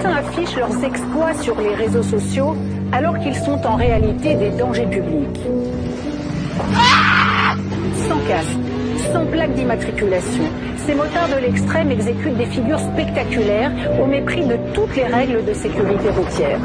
certains affichent leurs exploits sur les réseaux sociaux alors qu'ils sont en réalité des dangers publics. Sans casque, sans plaque d'immatriculation, ces motards de l'extrême exécutent des figures spectaculaires au mépris de toutes les règles de sécurité routière.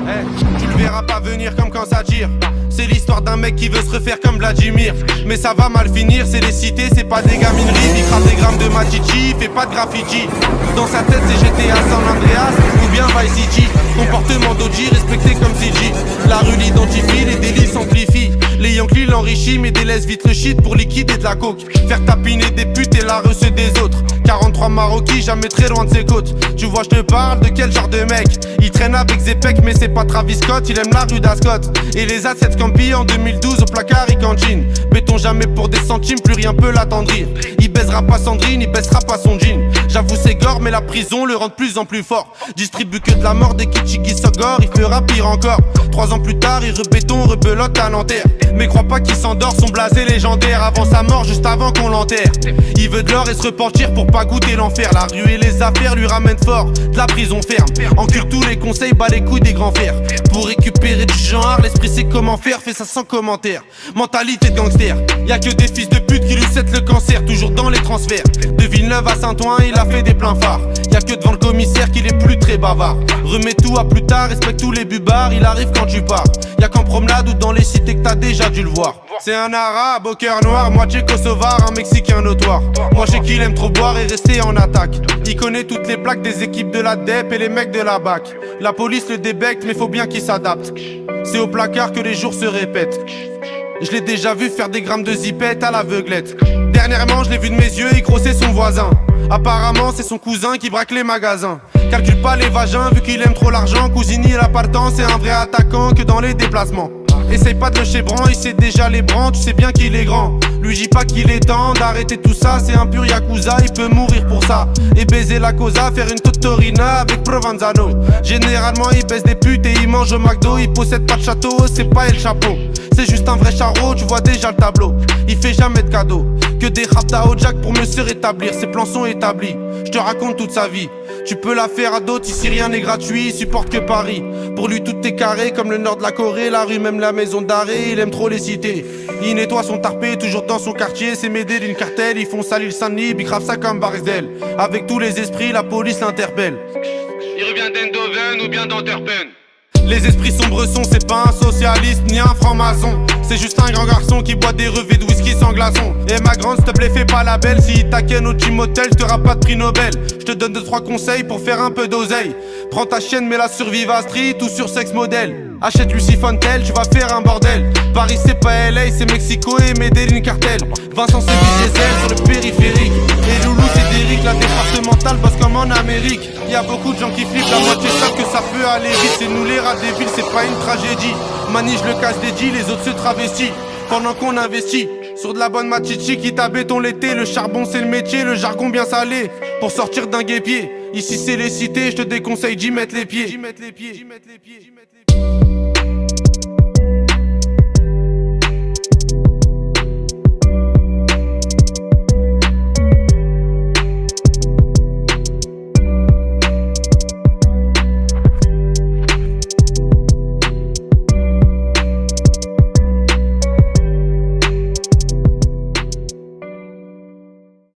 Tu le verras pas venir comme quand ça tire. C'est l'histoire d'un mec qui veut se refaire comme Vladimir. Mais ça va mal finir, c'est les cités, c'est pas des gamineries. Il crame des grammes de Machichi, fait pas de graffiti. Dans sa tête c'est GTA San Andreas ou bien Vice City. Comportement d'OG respecté comme CG. La rue l'identifie, les délits s'amplifient. Les Yankees l'enrichissent mais délaissent vite le shit pour liquider de la coke. Faire tapiner des putes et la reçue des autres. 43 Maroquis, jamais très loin de ses côtes. Tu vois, je te parle de quel genre de mec? Il traîne avec Zepek, mais c'est pas Travis Scott. Il aime la rue d'Ascot. Et les assets Campi en 2012 au placard, il cantine. Béton jamais pour des centimes, plus rien peut l'attendrir. Il baisera pas Sandrine, il baissera pas son jean. J'avoue, c'est gore, mais la prison le rend de plus en plus fort. Distribue que de la mort des Kichigi Sogor, il fera pire encore. 3 ans plus tard, il rebéton, rebelote à Nanterre. Mais crois pas qu'il s'endort, son blasé légendaire. Avant sa mort, juste avant qu'on l'enterre. Il veut de l'or et se repentir pour pas goûter l'enfer. La rue et les affaires lui ramènent fort de la prison ferme. Encule tous les conseils, bat les couilles des grands fers. Pour récupérer du genre, l'esprit sait comment faire, fait ça sans commentaire. Mentalité de gangster, y'a que des fils de pute qui lui cèdent le cancer. Toujours dans les transferts, de Villeneuve à Saint-Ouen, il a fait des pleins phares. Y'a que devant le commissaire qu'il est plus très bavard. Remets tout à plus tard, respecte tous les bubards. Il arrive quand tu pars, y'a qu'en promenade ou dans les cités que t'as déjà dû le voir. C'est un arabe au cœur noir, moitié kosovar, un mexicain notoire. Moi je sais qu'il aime trop boire et rester en attaque. Il connaît toutes les plaques des équipes de la DEP et les mecs de la BAC. La police le débecte mais faut bien qu'il s'adapte. C'est au placard que les jours se répètent. Je l'ai déjà vu faire des grammes de zipette à l'aveuglette. Dernièrement je l'ai vu de mes yeux, il grossait son voisin. Apparemment c'est son cousin qui braque les magasins. Calcule pas les vagins vu qu'il aime trop l'argent. Cousini la partant, c'est un vrai attaquant que dans les déplacements. Essaye pas de le chébran, il sait déjà les brans, tu sais bien qu'il est grand. Lui dis pas qu'il est temps d'arrêter tout ça, c'est un pur yakuza, il peut mourir pour ça. Et baiser la cosa, faire une totorina avec Provenzano. Généralement il baisse des putes et il mange au McDo. Il possède pas de château, c'est pas El Chapeau. C'est juste un vrai charreau, tu vois déjà le tableau. Il fait jamais de cadeaux, que des raptas au jack pour mieux se rétablir. Ses plans sont établis, je te raconte toute sa vie. Tu peux la faire à d'autres, ici rien n'est gratuit, il supporte que Paris. Pour lui tout est carré, comme le nord de la Corée, la rue même la maison d'arrêt, il aime trop les cités. Il nettoie son tarpé, toujours dans son quartier, c'est m'aider d'une cartel, ils font salir le Saint-Denis, bicrave ça comme Barisdel. Avec tous les esprits, la police l'interpelle. Il revient d'Eindhoven ou bien d'Antwerpen. Les esprits sombres sont, c'est pas un socialiste ni un franc-maçon. C'est juste un grand garçon qui boit des revêts de whisky sans glaçon. Et ma grande, s'il te plaît, fais pas la belle. Si il t'aquenne au Team Hotel, t'auras pas de prix Nobel. Je te donne 2-3 conseils pour faire un peu d'oseille. Prends ta chienne, mets-la sur Viva Street ou sur Sex Model. Achète Lucy Fontel, tu vas faire un bordel. Paris c'est pas LA, c'est Mexico et Medellin cartel. Vincent c'est Diesel sur le périphérique. Et Loulou c'est Derrick, la départementale bosse comme en Amérique. Y'a beaucoup de gens qui flippent, la moitié savent que ça peut aller vite. C'est nous les rats des villes, c'est pas une tragédie. Manige le casse des deals, les autres se travestissent. Pendant qu'on investit sur de la bonne machichi qui t'a béton l'été. Le charbon c'est le métier, le jargon bien salé. Pour sortir d'un guépier, ici c'est les cités, je te déconseille d'y mettre les pieds.